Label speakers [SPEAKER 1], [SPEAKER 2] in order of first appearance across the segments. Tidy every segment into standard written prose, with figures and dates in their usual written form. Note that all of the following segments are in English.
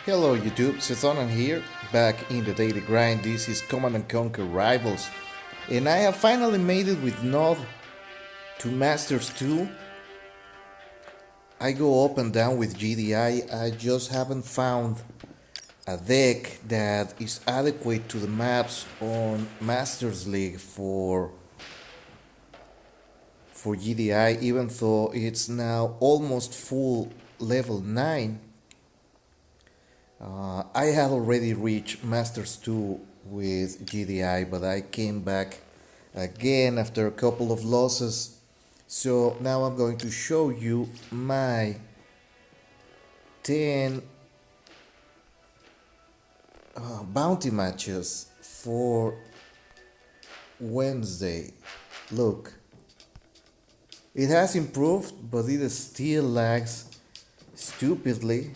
[SPEAKER 1] Hello YouTube, Sethonan here, back in the daily grind. This is Command and Conquer Rivals, and I have finally made it with Nod to Masters 2. I go up and down with GDI, I just haven't found a deck that is adequate to the maps on Masters League for GDI, even though it's now almost full level 9. I had already reached Masters 2 with GDI, but I came back again after a couple of losses. So now I'm going to show you my 10 bounty matches for Wednesday. Look, it has improved, but it still lags stupidly.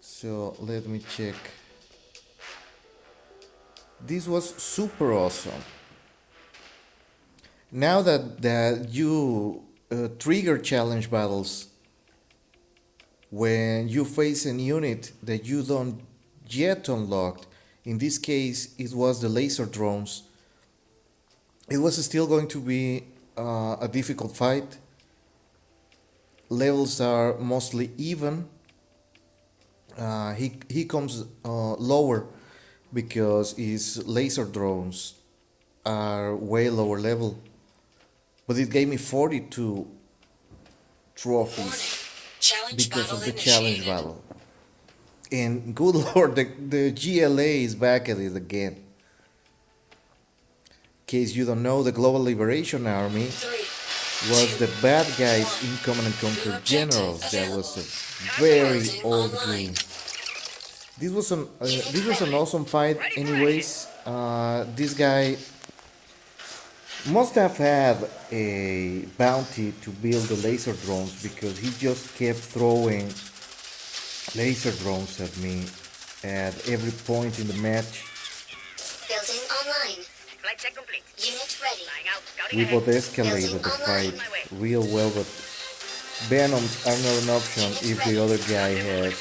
[SPEAKER 1] So let me check. This was super awesome. Now that you trigger challenge battles when you face an unit that you don't yet unlocked, in this case it was the laser drones, it was still going to be a difficult fight. Levels are mostly even. He comes lower because his laser drones are way lower level, but it gave me 42 trophies because of the challenge battle. And good lord, the GLA is back at it again. In case you don't know, the Global Liberation Army was the bad guys in Command and Conquer Generals. That was a very old game. This was an awesome fight. Anyways, this guy must have had a bounty to build the laser drones because he just kept throwing laser drones at me at every point in the match.
[SPEAKER 2] Building online. Flight check complete. Unit ready.
[SPEAKER 1] We both escalated the fight real well, but Venoms are not an option if the other guy has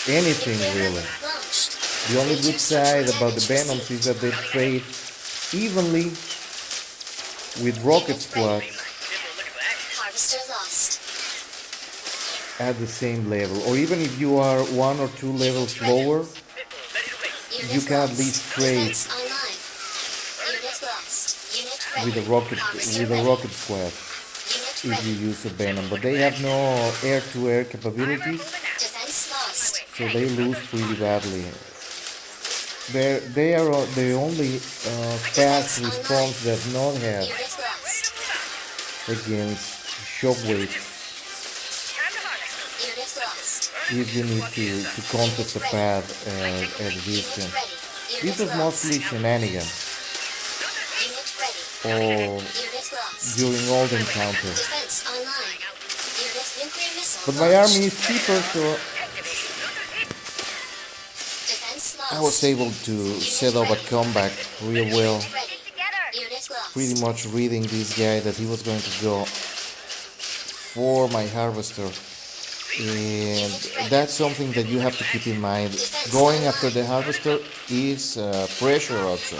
[SPEAKER 1] anything really. The only good side about the Venoms is that they trade evenly with rocket squads at the same level, or even if you are 1 or 2 levels lower, you can at least trade with a rocket squad if you use a Venom, but they have no air-to-air capabilities, so they lose pretty badly. They are the only fast response that Nod has against shockwaves if you need to contest the path at a distance. This was mostly shenanigans or during all the encounters. But my army is cheaper, so I was able to set up a comeback real well. Pretty much reading this guy that he was going to go for my harvester. And that's something that you have to keep in mind. Going after the harvester is a pressure option.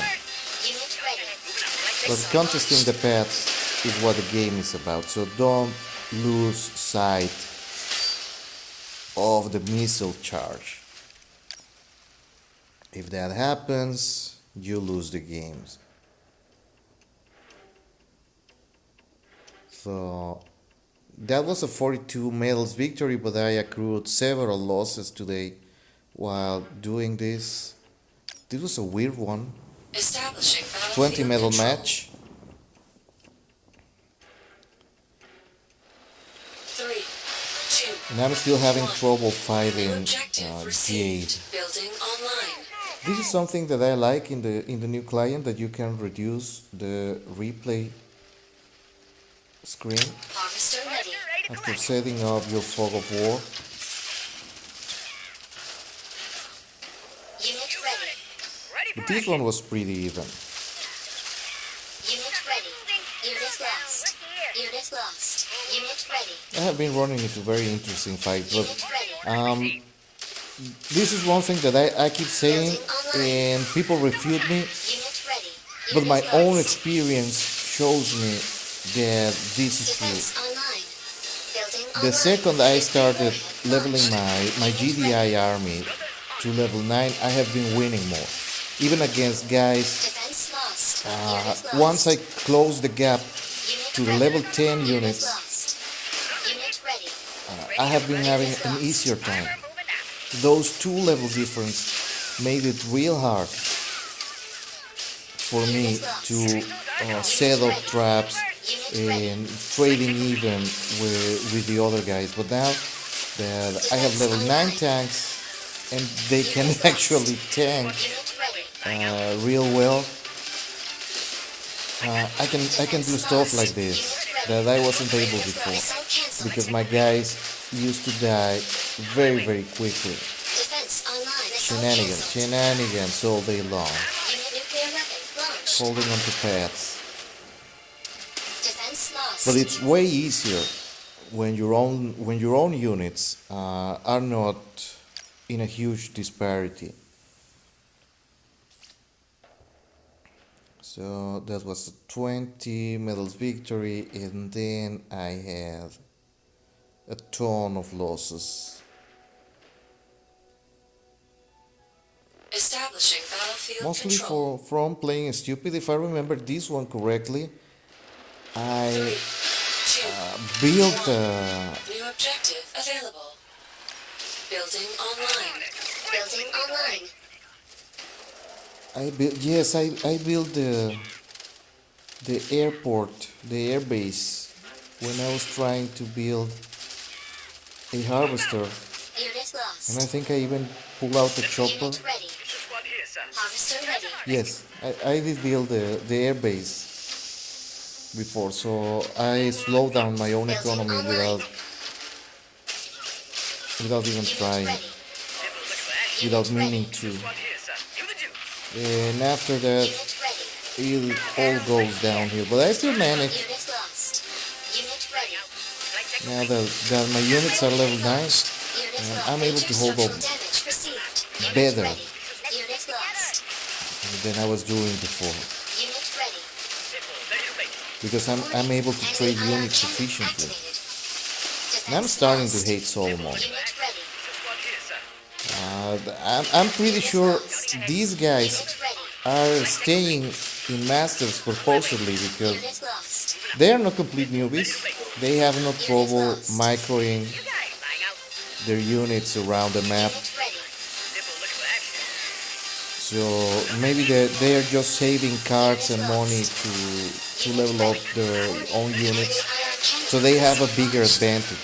[SPEAKER 1] But contesting the paths is what the game is about, so don't lose sight of the missile charge. If that happens, you lose the games. So that was a 42 medals victory, but I accrued several losses today while doing this. This was a weird one. 20 medal match.
[SPEAKER 2] 3, 2,
[SPEAKER 1] and I'm still having trouble fighting Jade.
[SPEAKER 2] Building online.
[SPEAKER 1] This is something that I like in the new client, that you can reduce the replay screen
[SPEAKER 2] Harvester ready.
[SPEAKER 1] after setting up your fog of war.
[SPEAKER 2] Unit ready.
[SPEAKER 1] But this one was pretty even.
[SPEAKER 2] Unit ready. Unit lost. Unit lost. lost. Unit ready.
[SPEAKER 1] I have been running into very interesting fights, but
[SPEAKER 2] Unit ready.
[SPEAKER 1] um, this is one thing that I keep saying,
[SPEAKER 2] Building online.
[SPEAKER 1] and people refute me,
[SPEAKER 2] Unit ready.
[SPEAKER 1] but my
[SPEAKER 2] Unit
[SPEAKER 1] own
[SPEAKER 2] lost.
[SPEAKER 1] experience shows me that this is true.
[SPEAKER 2] Defense online. Building
[SPEAKER 1] The
[SPEAKER 2] online.
[SPEAKER 1] second I
[SPEAKER 2] Unit ready.
[SPEAKER 1] started leveling
[SPEAKER 2] Launched.
[SPEAKER 1] my
[SPEAKER 2] Unit
[SPEAKER 1] GDI
[SPEAKER 2] ready.
[SPEAKER 1] army to level 9, I have been winning more. Even against guys,
[SPEAKER 2] Defense lost. Unit lost.
[SPEAKER 1] once I close the gap
[SPEAKER 2] Unit
[SPEAKER 1] to the
[SPEAKER 2] ready.
[SPEAKER 1] level 10
[SPEAKER 2] Unit
[SPEAKER 1] units,
[SPEAKER 2] lost. Unit ready.
[SPEAKER 1] I have been having
[SPEAKER 2] Unit
[SPEAKER 1] an
[SPEAKER 2] lost.
[SPEAKER 1] easier time. Those two level difference made it real hard for me
[SPEAKER 2] Unit lost.
[SPEAKER 1] to
[SPEAKER 2] Unit
[SPEAKER 1] set up
[SPEAKER 2] ready.
[SPEAKER 1] traps
[SPEAKER 2] Unit ready.
[SPEAKER 1] and trading even with the other guys. But now that I have level 9 tanks and they can actually tank
[SPEAKER 2] Unit ready.
[SPEAKER 1] real well, I can do
[SPEAKER 2] Defense
[SPEAKER 1] stuff like
[SPEAKER 2] lost.
[SPEAKER 1] this
[SPEAKER 2] Unit
[SPEAKER 1] that
[SPEAKER 2] ready.
[SPEAKER 1] I wasn't able
[SPEAKER 2] Unit
[SPEAKER 1] before
[SPEAKER 2] lost. Missile cancel.
[SPEAKER 1] because my guys used to die very quickly.
[SPEAKER 2] Defense online. Missile cancel.
[SPEAKER 1] Shenanigans all day long,
[SPEAKER 2] Unit nuclear weapon launched.
[SPEAKER 1] holding onto pads.
[SPEAKER 2] Defense lost.
[SPEAKER 1] But it's way easier when your own units are not in a huge disparity. So that was a 20 medals victory, and then I had a ton of losses.
[SPEAKER 2] Establishing battlefield
[SPEAKER 1] Mostly from playing stupid. If I remember this one correctly, I built
[SPEAKER 2] New objective available. Building online. Building online.
[SPEAKER 1] I built the airport, the airbase, when I was trying to build a harvester,
[SPEAKER 2] Unit lost.
[SPEAKER 1] and I think I even pulled out the chopper.
[SPEAKER 2] Unit ready. Harvester ready.
[SPEAKER 1] Yes, I did build the airbase before, so I slowed down my own
[SPEAKER 2] Building
[SPEAKER 1] economy
[SPEAKER 2] online.
[SPEAKER 1] without even
[SPEAKER 2] Unit
[SPEAKER 1] trying,
[SPEAKER 2] ready.
[SPEAKER 1] without
[SPEAKER 2] Unit
[SPEAKER 1] meaning
[SPEAKER 2] ready.
[SPEAKER 1] to. And after that,
[SPEAKER 2] Unit ready.
[SPEAKER 1] it all goes downhill. But I still manage.
[SPEAKER 2] Unit lost. Unit ready.
[SPEAKER 1] Now that my units are level 9,
[SPEAKER 2] Unit
[SPEAKER 1] and
[SPEAKER 2] lost.
[SPEAKER 1] I'm able to hold
[SPEAKER 2] Structural
[SPEAKER 1] up
[SPEAKER 2] damage received. Unit
[SPEAKER 1] better
[SPEAKER 2] ready. Unit lost.
[SPEAKER 1] than I was doing before.
[SPEAKER 2] Unit ready.
[SPEAKER 1] Because I'm able to trade
[SPEAKER 2] Enemy IR
[SPEAKER 1] units
[SPEAKER 2] cannon
[SPEAKER 1] efficiently.
[SPEAKER 2] activated.
[SPEAKER 1] And I'm
[SPEAKER 2] Defense
[SPEAKER 1] starting to
[SPEAKER 2] lost.
[SPEAKER 1] hate Solomon.
[SPEAKER 2] Unit ready.
[SPEAKER 1] I'm pretty sure these guys
[SPEAKER 2] Unit ready.
[SPEAKER 1] are staying in Masters purposely because
[SPEAKER 2] Unit lost.
[SPEAKER 1] they are not complete newbies. They have no trouble microing their units around the map.
[SPEAKER 2] Unit ready.
[SPEAKER 1] So maybe they are just saving cards and money to level up their own units. So they have a bigger advantage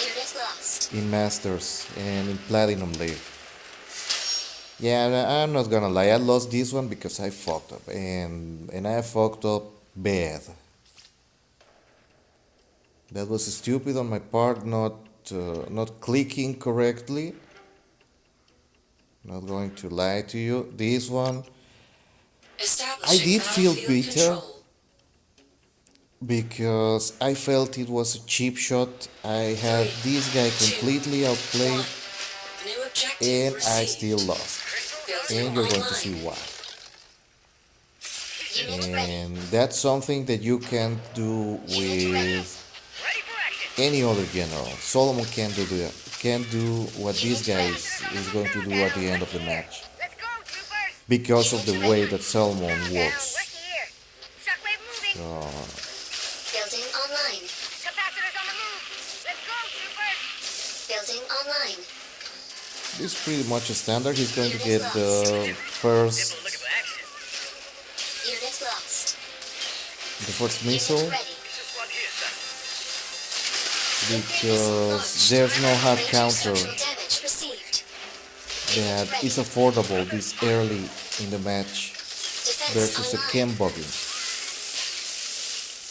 [SPEAKER 2] Unit lost.
[SPEAKER 1] in Masters and in Platinum League. Yeah, I'm not gonna lie, I lost this one because I fucked up, and I fucked up bad. That was stupid on my part, not clicking correctly. Not going to lie to you. This one, I did feel bitter because I felt it was a cheap shot. I had this guy completely outplayed, and I still lost. And you're going to see why. And that's something that you can't do with any other general. Solomon can't do that. Can't do what this guy is going to do at the end of the match because of the way that Solomon works. So,
[SPEAKER 2] Building online. Capacitors on the move. Let's go, troopers. Building online.
[SPEAKER 1] this is pretty much a standard. He's going to get the first
[SPEAKER 2] Unit lost.
[SPEAKER 1] missile
[SPEAKER 2] Unit ready.
[SPEAKER 1] because there's no hard counter
[SPEAKER 2] Structural damage received.
[SPEAKER 1] that is affordable this early in the match
[SPEAKER 2] Defense
[SPEAKER 1] versus a
[SPEAKER 2] online.
[SPEAKER 1] chem buggy.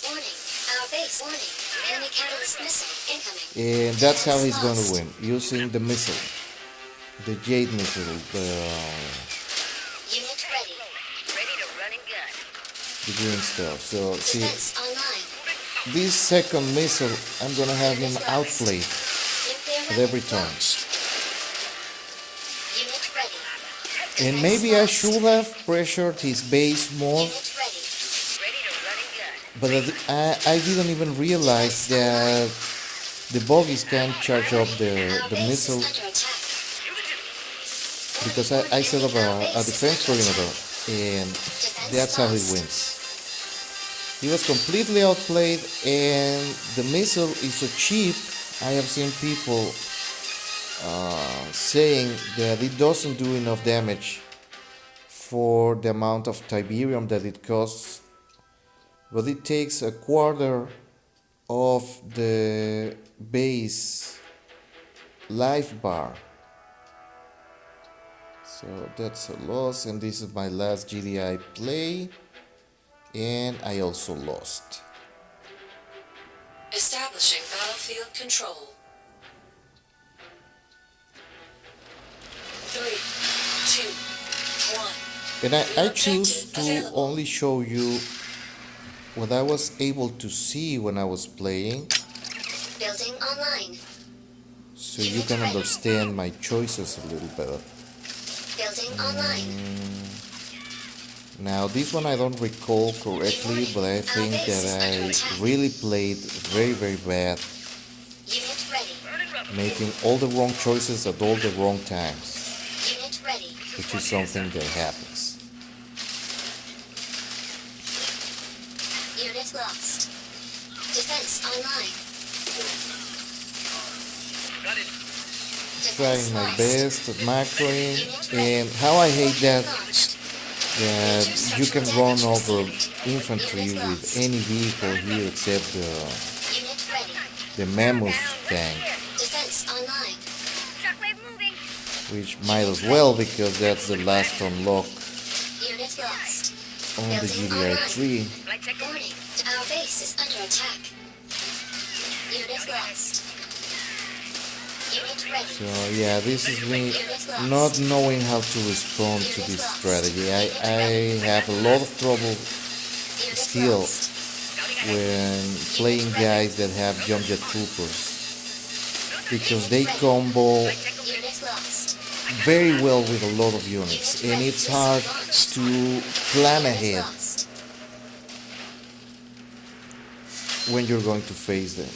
[SPEAKER 2] Warning. Our base. Warning. Enemy catalyst missile incoming.
[SPEAKER 1] And that's how he's going to win, using the missile, the Jade missile,
[SPEAKER 2] Unit ready.
[SPEAKER 3] Ready to run and gun.
[SPEAKER 1] the green stuff. So see,
[SPEAKER 2] Defense online.
[SPEAKER 1] this second missile, I'm gonna have him
[SPEAKER 2] Unit lost.
[SPEAKER 1] outplayed
[SPEAKER 2] Nuclear
[SPEAKER 1] at
[SPEAKER 2] weapon
[SPEAKER 1] every turn.
[SPEAKER 2] launched. Unit ready.
[SPEAKER 1] And
[SPEAKER 2] Defense
[SPEAKER 1] maybe I
[SPEAKER 2] lost.
[SPEAKER 1] should have pressured his base more,
[SPEAKER 2] Unit ready. Ready to run and gun.
[SPEAKER 1] but I didn't even realize that the bogies can charge up
[SPEAKER 2] Our
[SPEAKER 1] the
[SPEAKER 2] base is
[SPEAKER 1] missile
[SPEAKER 2] under attack.
[SPEAKER 1] because I set up a defense perimeter, and that's how he wins. He was completely outplayed, and the missile is so cheap. I have seen people saying that it doesn't do enough damage for the amount of Tiberium that it costs, but it takes a quarter of the base life bar. So that's a loss, and this is my last GDI play, and I also lost.
[SPEAKER 2] Establishing battlefield control. 3, 2, 1.
[SPEAKER 1] And I choose to only show you what I was able to see when I was playing,
[SPEAKER 2] Building online.
[SPEAKER 1] so you can understand my choices a little better.
[SPEAKER 2] Building online.
[SPEAKER 1] Now this one I don't recall correctly, but I think that I really played very bad,
[SPEAKER 2] Unit ready.
[SPEAKER 1] making all the wrong choices at all the wrong times,
[SPEAKER 2] Unit ready.
[SPEAKER 1] which is something that happens.
[SPEAKER 2] Unit lost. Defense online.
[SPEAKER 1] Trying my best at macroing, and how I hate that you can run over infantry with any vehicle here except
[SPEAKER 2] Unit ready.
[SPEAKER 1] the mammoth tank,
[SPEAKER 2] Defense online. Shockwave moving.
[SPEAKER 1] which might as well because that's the last unlock
[SPEAKER 2] Unit lost.
[SPEAKER 1] on the GDI 3.
[SPEAKER 2] Warning. Our base is under attack. Unit lost. Unit ready.
[SPEAKER 1] So yeah, this is me not knowing how to respond to this strategy. I have a lot of trouble
[SPEAKER 2] Unit
[SPEAKER 1] still
[SPEAKER 2] lost.
[SPEAKER 1] when playing guys that have jump jet troopers, because they combo
[SPEAKER 2] Unit lost.
[SPEAKER 1] very well with a lot of units, and it's hard to plan
[SPEAKER 2] Unit
[SPEAKER 1] ahead
[SPEAKER 2] lost.
[SPEAKER 1] when you're going to face them.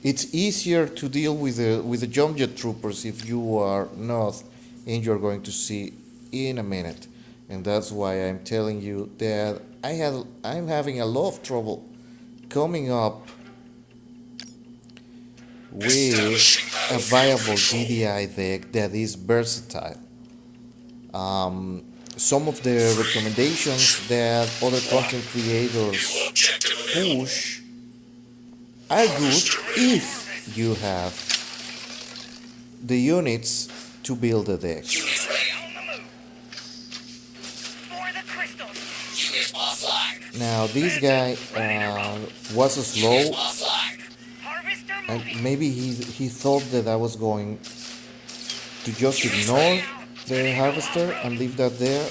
[SPEAKER 1] It's easier to deal with the jump jet troopers if you are not, and you're going to see in a minute. And that's why I'm telling you that I'm having a lot of trouble coming up with a viable GDI deck that is versatile. Some of the recommendations that other content creators push are good if you have the units to build a deck. Now this guy was slow, and maybe he thought that I was going to just ignore the harvester and leave that there.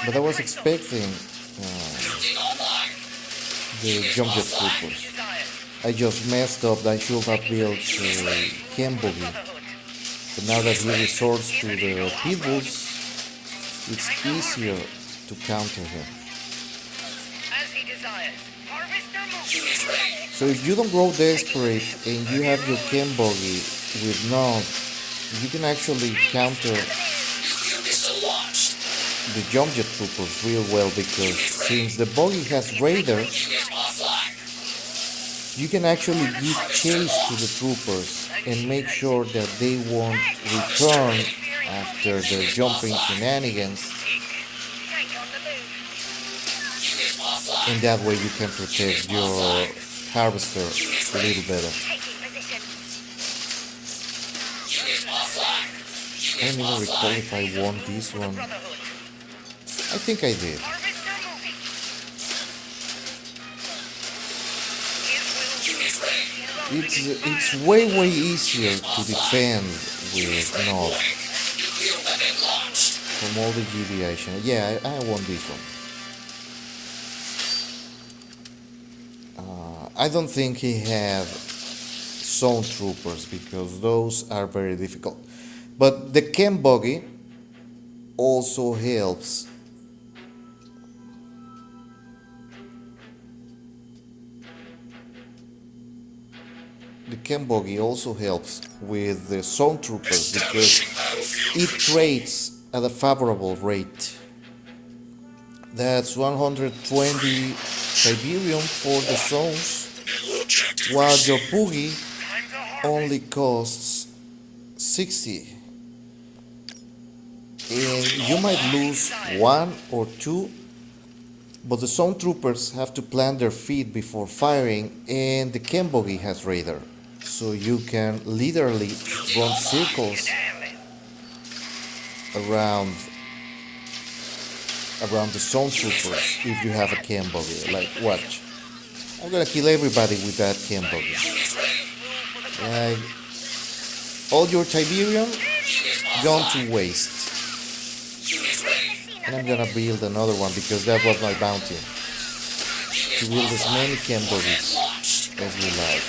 [SPEAKER 1] But I was expecting the jump jet troopers. I just messed up. I should have built Kembogi. But now that he resorts to the pitbulls, it's easier to counter him. So if you don't grow desperate and you have your Kembogi with none, you can actually counter the jump jet troopers real well, because since the bogey has radar, you can actually give chase to the troopers and make sure that they won't return after their jumping shenanigans, and that way you can protect your harvester a little better. I don't even recall if I won this one. I think I did. It's way easier to defend with Nov. from all the GDI channel. Yeah, I won this one. I don't think he had zone troopers because those are very difficult. But the Ken buggy also helps. The Ken buggy also helps with the zone troopers because it trades at a favorable rate. That's 120 Siberian for the zones, while your boogie only costs 60. And you might lose one or two, but the zone troopers have to plant their feet before firing, and the Ken buggy has radar. So you can literally run circles around the zone troopers if you have a Ken buggy. Like, watch. I'm gonna kill everybody with that Ken buggy. All your Tiberium gone to waste. And I'm gonna build another one because that was my bounty. To build as many Ken buggies as we like.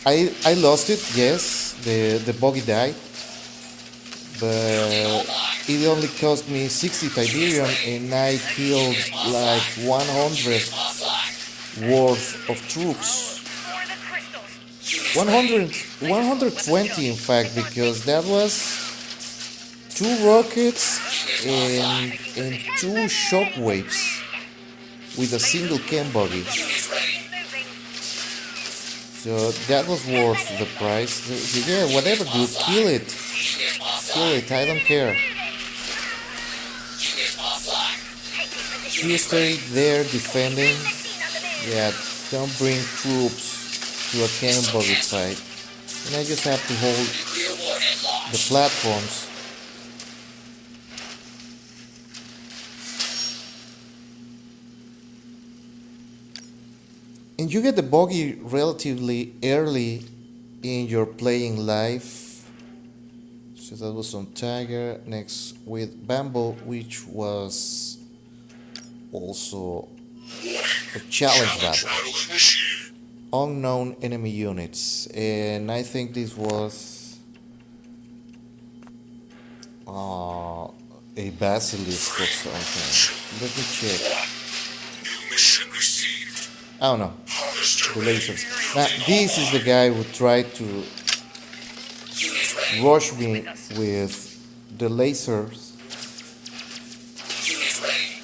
[SPEAKER 1] I lost it, yes. The buggy died. But it only cost me 60 Tiberium and I killed like 100 worth of troops. 120 in fact, because that was 2 rockets and 2 shockwaves with a single Ken buggy. So that was worth the price. So yeah, whatever, dude, kill it. Kill it, I don't care. You stay there defending. Yeah, don't bring troops to a Ken buggy fight. And I just have to hold the platforms. And you get the buggy relatively early in your playing life. So that was on Tiger. Next with Bamboo, which was also a challenge battle. Unknown enemy units. And I think this was a basilisk or something. Let me check. I don't know. The lasers. Now, this is the guy who tried to rush me with the lasers.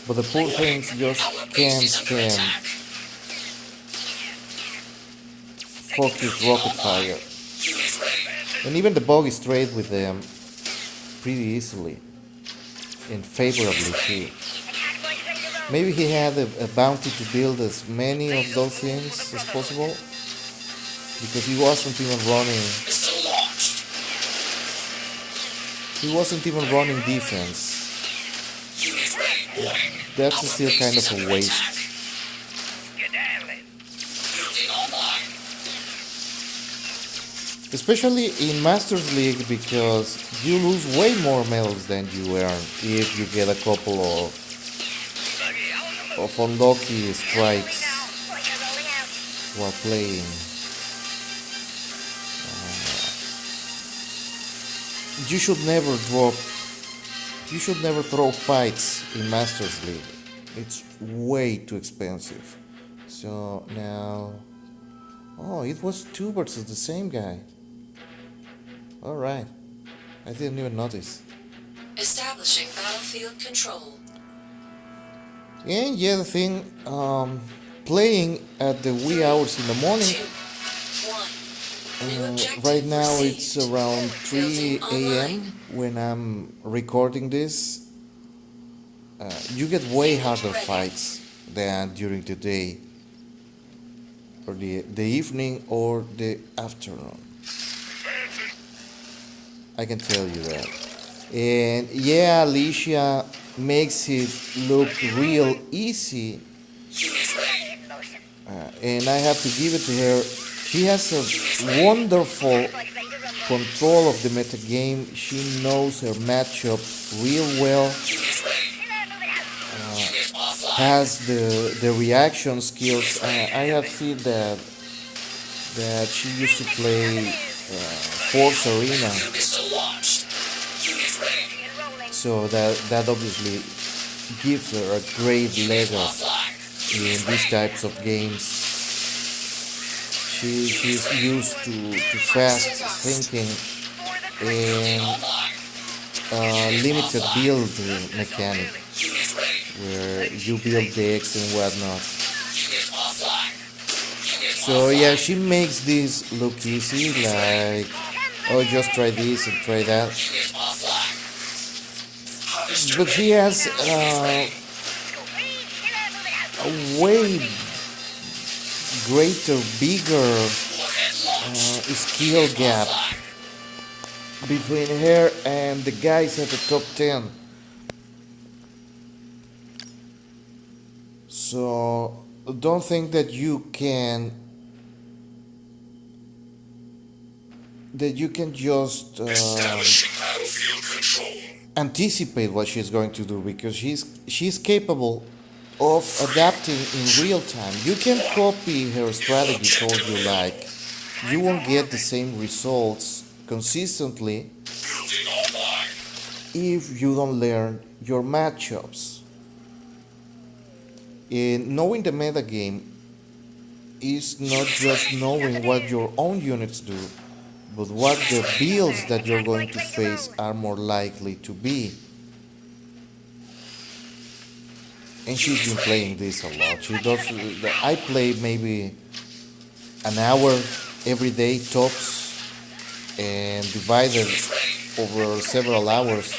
[SPEAKER 1] But the poor things just can't stand focused rocket fire. And even the buggies trade with them pretty easily and favorably too. Maybe he had a bounty to build as many of those things as possible, because he wasn't even running. He wasn't even running defense. That's still kind of a waste. Especially in Masters League, because you lose way more medals than you earn if you get a couple of unlucky strikes while playing. You should never throw fights in Masters League. It's way too expensive. So now, oh, it was 2 versus the same guy. Alright, I didn't even notice.
[SPEAKER 3] Establishing battlefield control.
[SPEAKER 1] And yeah, the thing, playing at the wee hours in the morning, right now it's around 3 a.m. when I'm recording this. You get way harder fights than during the day, or the evening, or the afternoon. I can tell you that. And yeah, Alicia makes it look real easy, and I have to give it to her. She has a wonderful control of the meta game. She knows her matchups real well. Has the reaction skills. I have seen that she used to play Force Arena, so that obviously gives her a great leg up in these types of games. She's used to fast thinking and limited build mechanic where you build decks and whatnot. So yeah, she makes this look easy, like, oh, just try this and try that. But she has a way greater, bigger skill gap between her and the guys at the top 10. So don't think that you can just anticipate what she's going to do, because she's capable of adapting in real time. You can copy her strategies all you like. You won't get the same results consistently if you don't learn your matchups. Knowing the meta game is not just knowing what your own units do, but what the builds that you're going to face are more likely to be. And she's been playing this a lot. She does. I play maybe an hour every day tops, and divided over several hours.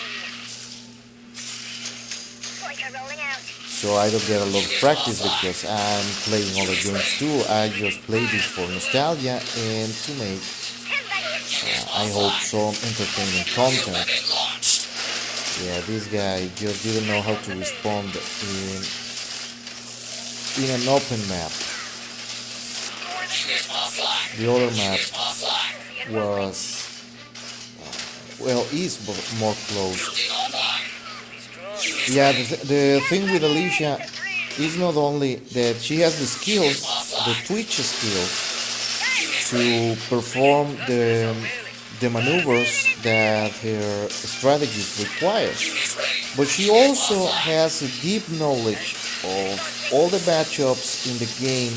[SPEAKER 1] So I don't get a lot of practice because I'm playing other games too. I just play this for nostalgia and to make, I hope, some entertaining content. Yeah, this guy just didn't know how to respond in an open map. The other map was, well, is more closed. Yeah, the thing with Alicia is not only that she has the skills, the Twitch skills, to perform the maneuvers that her strategies require, but she also has a deep knowledge of all the matchups in the game.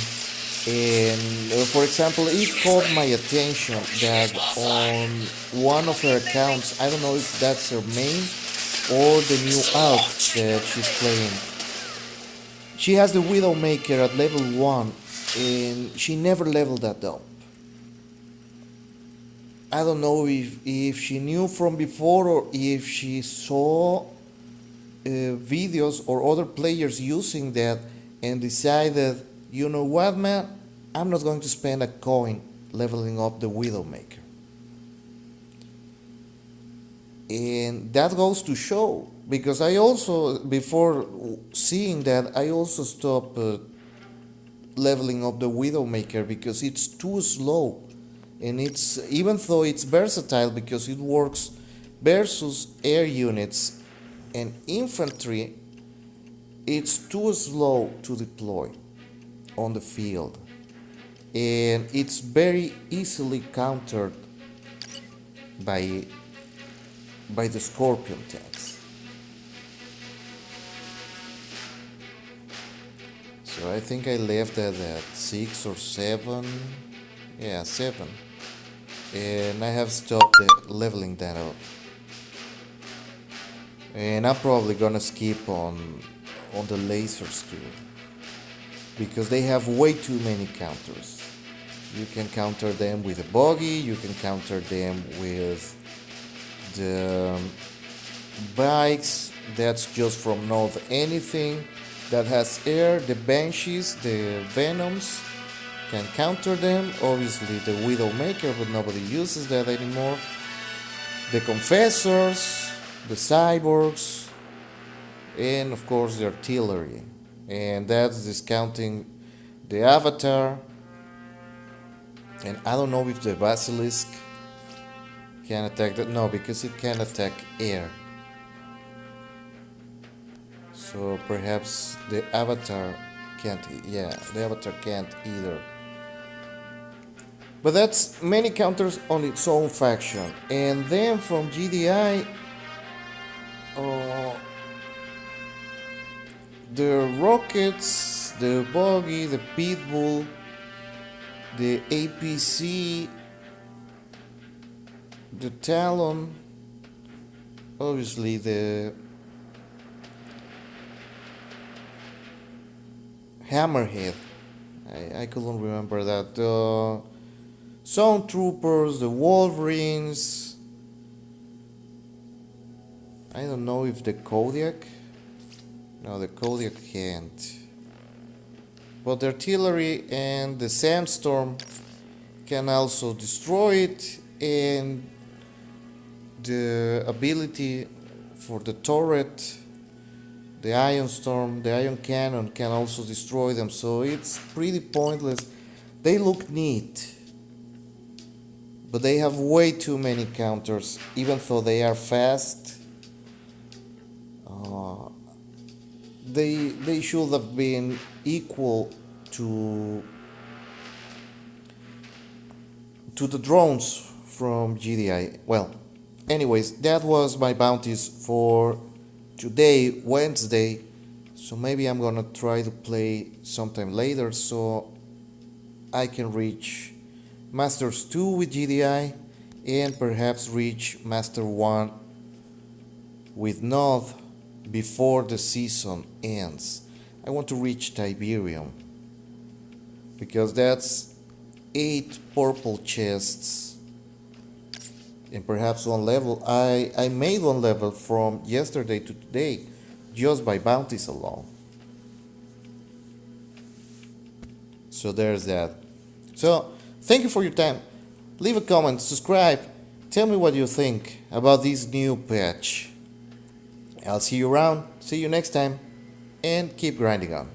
[SPEAKER 1] And for example, it caught my attention that on one of her accounts, I don't know if that's her main or the new ARC that she's playing, she has the Widowmaker at level 1 and she never leveled that up. I don't know if she knew from before or if she saw videos or other players using that and decided, you know what, man, I'm not going to spend a coin leveling up the Widowmaker. And that goes to show, because I also, before seeing that, I also stopped leveling up the Widowmaker because it's too slow. And it's, even though it's versatile because it works versus air units and infantry, it's too slow to deploy on the field. And it's very easily countered by the Scorpion tanks. So I think I left that at 6 or 7. Yeah, 7. And I have stopped leveling that up. And I'm probably gonna skip on the lasers too, because they have way too many counters. You can counter them with a buggy, you can counter them with the bikes, that's just from not anything that has air. The Banshees, the Venoms, can counter them. Obviously the Widowmaker, but nobody uses that anymore. The Confessors, the Cyborgs, and of course the artillery. And that's discounting the Avatar. And I don't know if the Basilisk Can attack that? No, because it can attack air. So perhaps the avatar can't. Yeah, the avatar can't either. But that's many counters on its own faction. And then from GDI, uh, the Rockets, the Boggy, the Pitbull, the APC, the Talon, obviously the Hammerhead. I couldn't remember that. The Zone Troopers, the Wolverines. I don't know if the Kodiak. No, the Kodiak can't. But the artillery and the Sandstorm can also destroy it, and the ability for the turret, the Ion Storm, the Ion Cannon can also destroy them, so it's pretty pointless. They look neat, but they have way too many counters, even though they are fast. They should have been equal to the drones from GDI. Well, anyways, that was my bounties for today, Wednesday. So maybe I'm gonna try to play sometime later so I can reach Masters 2 with GDI and perhaps reach Master 1 with Node before the season ends. I want to reach Tiberium because that's 8 purple chests and perhaps 1 level. I made 1 level from yesterday to today just by bounties alone. So there's that. So thank you for your time. Leave a comment, subscribe, tell me what you think about this new patch. I'll see you around, see you next time, and keep grinding on.